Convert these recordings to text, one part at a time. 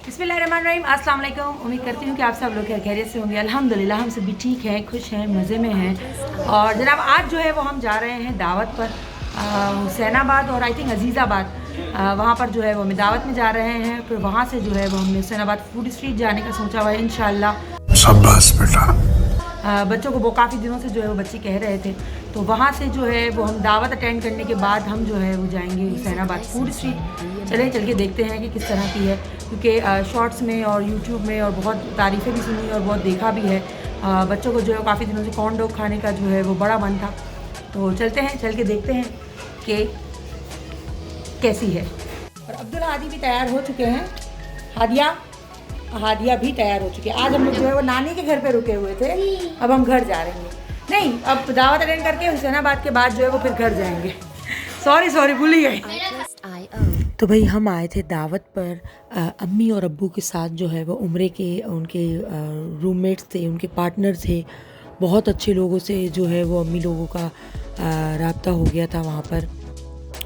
बिस्मिल्लाहिर्रहमानिर्रहीम, अस्सलाम वालेकुम। उम्मीद करती हूँ कि आप सब लोग खैरियत से होंगे। अल्हम्दुलिल्लाह हम सब भी ठीक हैं, खुश हैं, मज़े में हैं। और जनाब आज जो है वो हम जा रहे हैं दावत पर हुसैनाबाद और आई थिंक अजीज़ाबाद। वहाँ पर जो है वो हम दावत में जा रहे हैं। फिर वहाँ से जो है वो हमने हुसैनाबाद फूड स्ट्रीट जाने का सोचा हुआ है इंशाल्लाह। शाबाश बेटा। बच्चों को वो काफ़ी दिनों से जो है वो बच्चे कह रहे थे, तो वहाँ से जो है वो हम दावत अटेंड करने के बाद हम जो है वो जाएंगे हुसैनाबाद फूड स्ट्रीट। चल के देखते हैं कि किस तरह की है, क्योंकि शॉर्ट्स में और यूट्यूब में और बहुत तारीफ़ें भी सुनी और बहुत देखा भी है। बच्चों को जो है काफ़ी दिनों से कॉर्न डॉग खाने का जो है वो बड़ा मन था, तो चलते हैं, चल के देखते हैं कि कैसी है। और अब्दुल हादी भी तैयार हो चुके हैं, हादिया भी तैयार हो चुकी है। आज हम लोग जो है वो नानी के घर पे रुके हुए थे, अब हम घर जा रहे हैं। नहीं, अब दावत अटेंड करके हुसैनाबाद के बाद जो है वो फिर घर जाएंगे। सॉरी भूल ही गई। तो भाई हम आए थे दावत पर अम्मी और अब्बू के साथ, जो है वो उम्रे के उनके रूममेट्स थे, उनके पार्टनर थे। बहुत अच्छे लोगों से जो है वो अम्मी लोगों का राब्ता हो गया था वहाँ पर,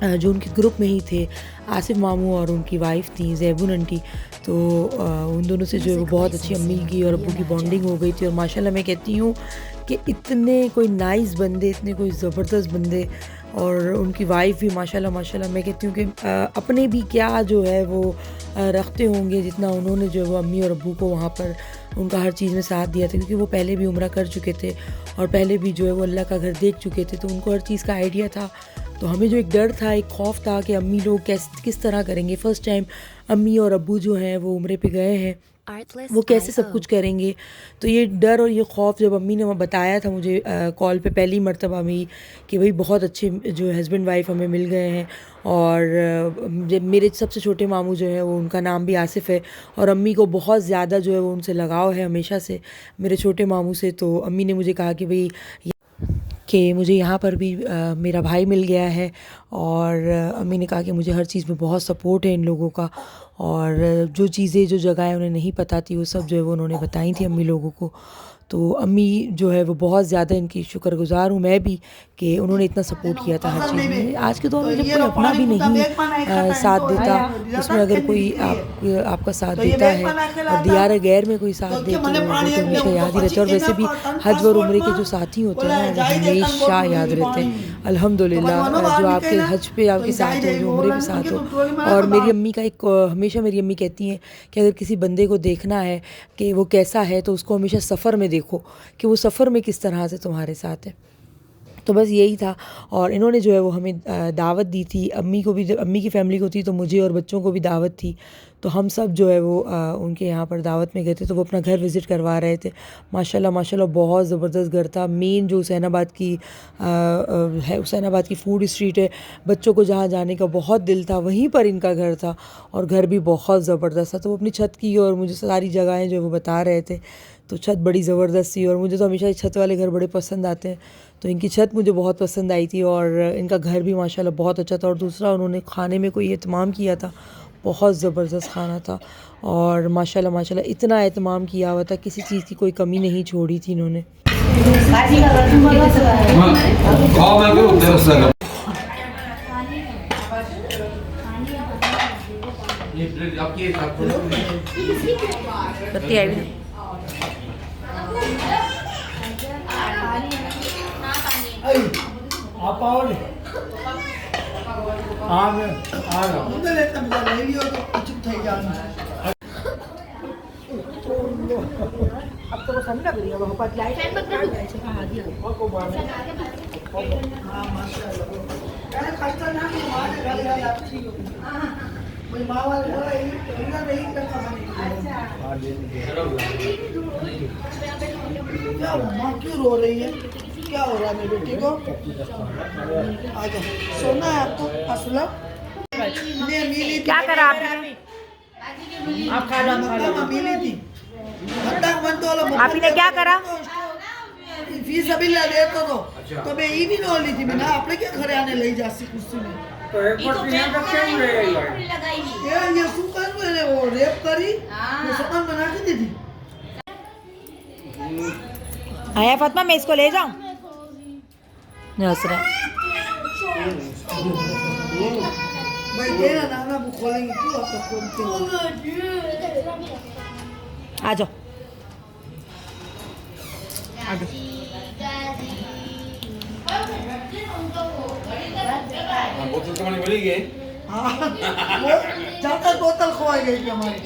जो उनके ग्रुप में ही थे। आसिफ मामू और उनकी वाइफ थी जैबुन आंटी, तो उन दोनों से जो है वो बहुत अच्छी अम्मी की और अब्बू की बॉन्डिंग हो गई थी। और माशाल्लाह मैं कहती हूँ कि इतने कोई नाइस बंदे, इतने कोई ज़बरदस्त बंदे, और उनकी वाइफ भी माशाल्लाह मैं कहती हूँ कि अपने भी क्या जो है वो रखते होंगे, जितना उन्होंने जो है वो अम्मी और अब्बू को वहाँ पर उनका हर चीज़ में साथ दिया था, क्योंकि वो पहले भी उम्रा कर चुके थे और पहले भी जो है वो अल्लाह का घर देख चुके थे, तो उनको हर चीज़ का आइडिया था। तो हमें जो एक डर था, एक खौफ था कि अम्मी लोग किस तरह करेंगे। फ़र्स्ट टाइम अम्मी और अब्बू जो हैं वो उम्रे पे गए हैं, वो कैसे सब कुछ करेंगे। तो ये डर और ये खौफ जब अम्मी ने बताया था मुझे कॉल पे पहली मर्तबा में कि भाई बहुत अच्छे जो हस्बैंड वाइफ हमें मिल गए हैं, और जब मेरे सबसे छोटे मामू जो है वो, उनका नाम भी आसिफ है, और अम्मी को बहुत ज़्यादा जो है वो उनसे लगाव है हमेशा से, मेरे छोटे मामू से। तो अम्मी ने मुझे कहा कि भाई कि मुझे यहाँ पर भी मेरा भाई मिल गया है, और अम्मी ने कहा कि मुझे हर चीज़ में बहुत सपोर्ट है इन लोगों का, और जो चीज़ें, जो जगहें उन्हें नहीं पता थी वो सब जो है वो उन्होंने बताई थी अम्मी लोगों को। तो अम्मी जो है वो बहुत ज़्यादा इनकी शुक्रगुज़ार हूँ मैं भी, कि उन्होंने इतना सपोर्ट किया था हर चीज़ में। आज के दौर में जब कोई अपना भी नहीं साथ देता, उसमें अगर कोई आपका साथ देता है और दियार गैर में कोई साथ दे, तो वो तो हमेशा याद ही रहता है। और वैसे भी हज और उम्रे के जो साथी होते हैं ना, वो हमेशा याद रहते हैं। अल्हम्दुलिल्लाह, जो आपके हज पे आपके साथ हो, जो उम्रे में साथ हो। और मेरी अम्मी का एक, हमेशा मेरी अम्मी कहती हैं कि अगर किसी बंदे को देखना है कि वो कैसा है, तो उसको हमेशा सफ़र में देखो कि वो सफ़र में किस तरह से तुम्हारे साथ है। तो बस यही था। और इन्होंने जो है वो हमें दावत दी थी, अम्मी को भी, अम्मी की फ़ैमिली को थी, तो मुझे और बच्चों को भी दावत थी। तो हम सब जो है वो उनके यहाँ पर दावत में गए थे, तो वो अपना घर विज़िट करवा रहे थे। माशाल्लाह बहुत ज़बरदस्त घर था। मेन जो हुसैनाबाद की है, हुसैनाबाद की फूड स्ट्रीट है, बच्चों को जहाँ जाने का बहुत दिल था वहीं पर इनका घर था, और घर भी बहुत ज़बरदस्त था। तो वो अपनी छत की और मुझे सारी जगहें जो वो बता रहे थे। तो छत बड़ी ज़बरदस्त थी, और मुझे तो हमेशा छत वाले घर बड़े पसंद आते हैं, तो इनकी छत मुझे बहुत पसंद आई थी। और इनका घर भी माशाल्लाह बहुत अच्छा था। और दूसरा, उन्होंने खाने में कोई एहतमाम किया था, बहुत ज़बरदस्त खाना था। और माशाल्लाह इतना एहतमाम किया हुआ था, किसी चीज़ की कोई कमी नहीं छोड़ी थी इन्होंने। बत्ती आई आप आओ ने उधर लेता ले लियो तो चुप થઈ जाना। अब तो वो ठंड लग रही है, वो पतला है, फैन बंद कर दो। हां दिया हां माशाल्लाह यार खस्ता ना कि मां ने घर यार अच्छी हो। कोई मां वाले बोला इतना नहीं करता बनी। अच्छा हां ले क्या मां क्यों रो रही है, क्या हो रहा है मेरे बेटे को? आजा, सोना है आपको? असलम ने मिली क्या करा आपने? आप खा लो, मिली थी आप ने क्या करा? फीस अभी ले लेतो तो मैं ई भी नो ली थी मैंने। आपने क्या घरे आने ले जासी कुर्सी में तो एक बार पिया रखे हुए यार, ये सुकन मैंने वो रेप करी, वो सामान बना के दी थी। आया फातिमा, मैं इसको ले जाऊं? नसरा भाई देना नाना वो खोलेंगे क्यों आप तक खोलते हो? आ जाओ आ जाओ। बोतल तो मैंने मिली गई। हाँ वो ज्यादा बोतल खोई गई थी हमारी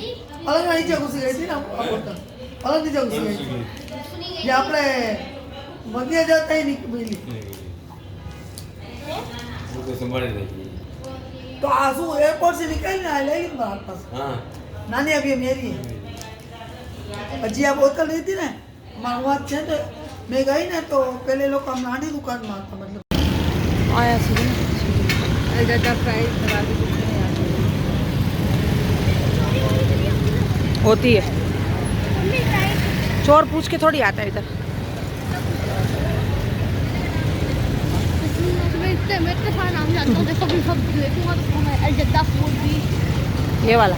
अलग नीचे घुसी गई थी ना बोतल अलग नीचे घुसी गई थी ये આપણે વગિયા જતા ही नहीं मिली वो तो संभाले रही। तो आंसू एयरपोर्ट से निकलने आए लेकिन बाहर पास हाँ नानी अभी मेरी है जी आप बोतल नहीं थी ना मांगवात છે तो मैं गई ना तो पहले लोग हम नानी दुकान में आता मतलब आया सीधे ज़्यादा प्राइस लगा के कुछ नहीं आता होती है चोर पूछ के थोड़ी आता है इधर। मैं इतने सारे नाम जानता हूँ देखो भी सब देखूंगा तो मैं अलजद्दा फूड भी ये वाला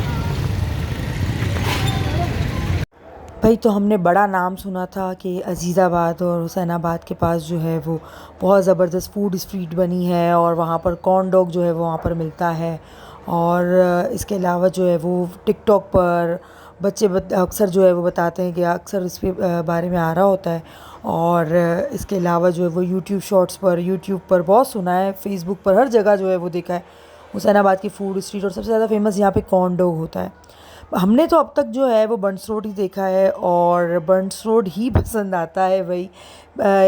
भाई। तो हमने बड़ा नाम सुना था कि अजीज़ाबाद और हुसैनाबाद के पास जो है वो बहुत ज़बरदस्त फूड स्ट्रीट बनी है और वहाँ पर कॉर्न डॉग जो है वो वहाँ पर मिलता है। और इसके अलावा जो है वो टिकटॉक पर बच्चे अक्सर जो है वो बताते हैं कि अक्सर इस पे बारे में आ रहा होता है। और इसके अलावा जो है वो यूट्यूब शॉर्ट्स पर यूट्यूब पर बहुत सुना है, फेसबुक पर हर जगह जो है वो देखा है हुसैनाबाद की फूड स्ट्रीट। और सबसे ज़्यादा फेमस यहाँ पे कॉर्न डॉग होता है। हमने तो अब तक जो है वो बंस रोड ही देखा है और बंस रोड ही पसंद आता है भाई।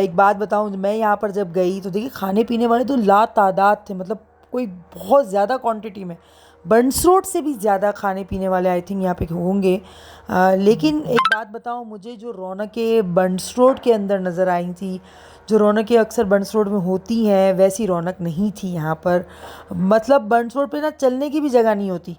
एक बात बताऊँ, मैं यहाँ पर जब गई तो देखिए खाने पीने वाले तो लातादाद थे, मतलब कोई बहुत ज़्यादा क्वांटिटी में, बंस रोड से भी ज़्यादा खाने पीने वाले आई थिंक यहाँ पे होंगे। लेकिन एक बात बताऊँ, मुझे जो रौनकें बंस रोड के अंदर नज़र आई थी, जो रौनकें अक्सर बंस रोड में होती हैं, वैसी रौनक नहीं थी यहाँ पर। मतलब बंस रोड पे ना चलने की भी जगह नहीं होती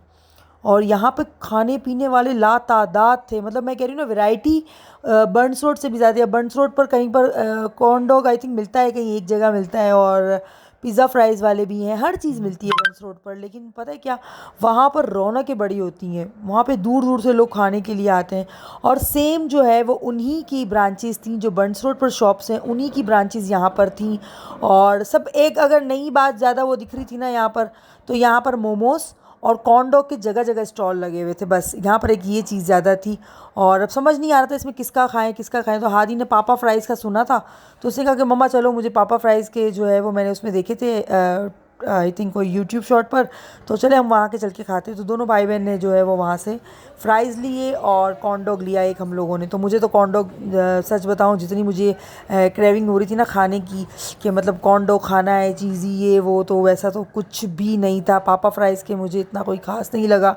और यहाँ पे खाने पीने वाले लातादाद थे। मतलब मैं कह रही हूँ ना, वैरायटी बंस रोड से भी ज़्यादा है। बंस रोड पर कहीं पर कॉर्न डॉग आई थिंक मिलता है, कहीं एक जगह मिलता है, और पिज़्ज़ा फ्राइज़ वाले भी हैं, हर चीज़ मिलती है बंस रोड पर। लेकिन पता है क्या, वहाँ पर रौनकें बड़ी होती हैं, वहाँ पे दूर दूर से लोग खाने के लिए आते हैं। और सेम जो है वो उन्हीं की ब्रांचेस थी, जो बंस रोड पर शॉप्स हैं उन्हीं की ब्रांचेस यहाँ पर थी। और सब एक, अगर नई बात ज़्यादा वो दिख रही थी ना यहाँ पर, तो यहाँ पर मोमोज़ और कॉर्न डॉग के जगह जगह स्टॉल लगे हुए थे, बस यहाँ पर एक ये चीज़ ज़्यादा थी। और अब समझ नहीं आ रहा था इसमें किसका खाएं किसका खाएं। तो हादी ने पापा फ्राइज़ का सुना था, तो उसने कहा कि मम्मा चलो, मुझे पापा फ्राइज़ के जो है वो मैंने उसमें देखे थे आई थिंक कोई यूट्यूब शॉर्ट पर, तो चले हम वहाँ के चल के खाते। तो दोनों भाई बहन ने जो है वो वहाँ से फ्राइज़ लिए और कॉर्न डॉग लिया एक हम लोगों ने। तो मुझे तो कॉर्न डॉग सच बताऊँ, जितनी मुझे क्रेविंग हो रही थी ना खाने की, कि मतलब कॉर्न डॉग खाना है, चीज़ी ये वो, तो वैसा तो कुछ भी नहीं था। पापा फ्राइज़ के मुझे इतना कोई ख़ास नहीं लगा।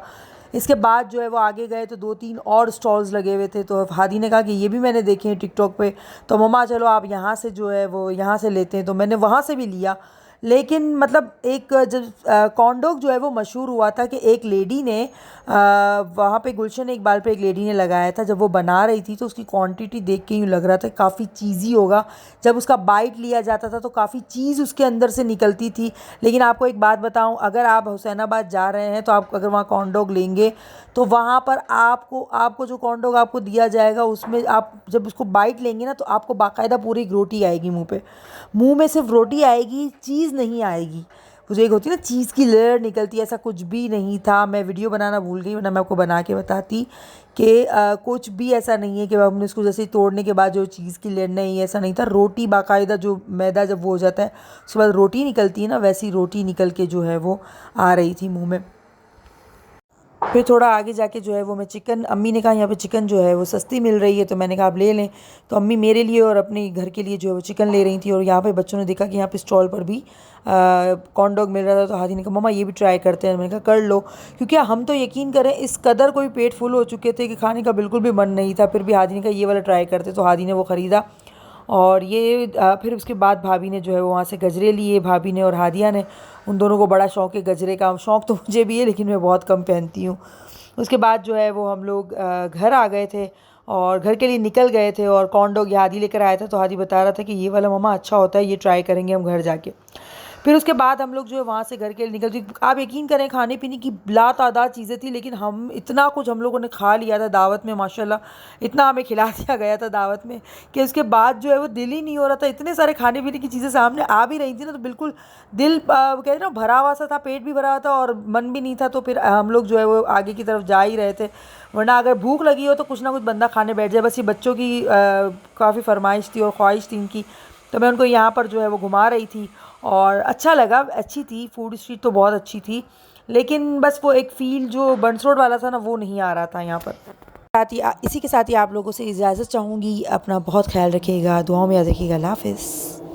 इसके बाद जो है वो आगे गए तो 2-3 और स्टॉल्स लगे हुए थे। तो हादी ने कहा कि ये भी मैंने देखे हैं टिकटॉक पे, तो मम्मा चलो आप यहाँ से जो है वो यहाँ से लेते हैं। तो मैंने वहाँ से भी लिया। लेकिन मतलब एक जब कॉर्न डॉग जो है वो मशहूर हुआ था कि एक लेडी ने वहाँ पे गुलशन इकबाल पे एक लेडी ने लगाया था, जब वो बना रही थी तो उसकी क्वांटिटी देख के यूँ लग रहा था काफ़ी चीज़ी होगा। जब उसका बाइट लिया जाता था तो काफ़ी चीज़ उसके अंदर से निकलती थी। लेकिन आपको एक बात बताऊँ, अगर आप हुसैनाबाद जा रहे हैं तो आप अगर वहाँ कॉर्न डॉग लेंगे तो वहाँ पर आपको जो कॉर्न डॉग आपको दिया जाएगा उसमें आप जब उसको बाइट लेंगे ना, तो आपको बाकायदा पूरी एक रोटी आएगी मुँह में सिर्फ रोटी आएगी, चीज़ नहीं आएगी। वो जो एक होती है ना चीज़ की लेयर निकलती है, ऐसा कुछ भी नहीं था। मैं वीडियो बनाना भूल गई, वरना मैं आपको बना के बताती कि कुछ भी ऐसा नहीं है कि हमने उसको जैसे तोड़ने के बाद जो चीज़ की लेयर, नहीं ऐसा नहीं था। रोटी बाकायदा, जो मैदा जब वो हो जाता है उसके बाद रोटी निकलती है ना, वैसी रोटी निकल के जो है वो आ रही थी मुँह में। फिर थोड़ा आगे जाके जो है वो मैं चिकन, अम्मी ने कहा यहाँ पे चिकन जो है वो सस्ती मिल रही है, तो मैंने कहा आप ले लें। तो अम्मी मेरे लिए और अपने घर के लिए जो है वो चिकन ले रही थी। और यहाँ पे बच्चों ने देखा कि यहाँ पे स्टॉल पर भी कॉर्न डॉग मिल रहा था, तो हादी ने कहा मम्मा ये भी ट्राई करते हैं। मैंने कहा कर लो, क्योंकि हम तो यकीन करें इस कदर कोई पेट फुल हो चुके थे कि खाने का बिल्कुल भी मन नहीं था। फिर भी हादी ने कहा ये वाला ट्राई करते, तो हादी ने वो ख़रीदा। और ये फिर उसके बाद भाभी ने जो है वो वहाँ से गजरे लिए, भाभी ने और हादिया ने। उन दोनों को बड़ा शौक़ है गजरे का। शौक़ तो मुझे भी है, लेकिन मैं बहुत कम पहनती हूँ। उसके बाद जो है वो हम लोग घर आ गए थे और घर के लिए निकल गए थे। और कॉर्न डॉग हादी लेकर आया था, तो हादी बता रहा था कि ये वाला मम्मा अच्छा होता है, ये ट्राई करेंगे हम घर जाके। फिर उसके बाद हम लोग जो है वहाँ से घर के लिए निकल गए। आप यकीन करें खाने पीने की लातादाद चीज़ें थी, लेकिन हम इतना कुछ हम लोगों ने खा लिया था दावत में, माशाल्लाह इतना हमें खिला दिया गया था दावत में कि उसके बाद जो है वो दिल ही नहीं हो रहा था। इतने सारे खाने पीने की चीज़ें सामने आ भी रही थी ना, तो बिल्कुल दिल कहते हैं ना भरा हुआ सा था, पेट भी भरा हुआ था और मन भी नहीं था। तो फिर हम लोग जो है वो आगे की तरफ जा ही रहे थे, वरना अगर भूख लगी हो तो कुछ ना कुछ बंदा खाने बैठ जाए। बस ये बच्चों की काफ़ी फरमाइश थी और ख्वाहिश थी इनकी, तो मैं उनको यहाँ पर जो है वो घुमा रही थी और अच्छा लगा, अच्छी थी। फूड स्ट्रीट तो बहुत अच्छी थी, लेकिन बस वो एक फ़ील जो बंस रोड वाला था ना वो नहीं आ रहा था यहाँ पर। इसी के साथ ही आप लोगों से इजाज़त चाहूँगी। अपना बहुत ख्याल रखिएगा, दुआओं में याद रखिएगा। अल्लाह हाफ़िज़।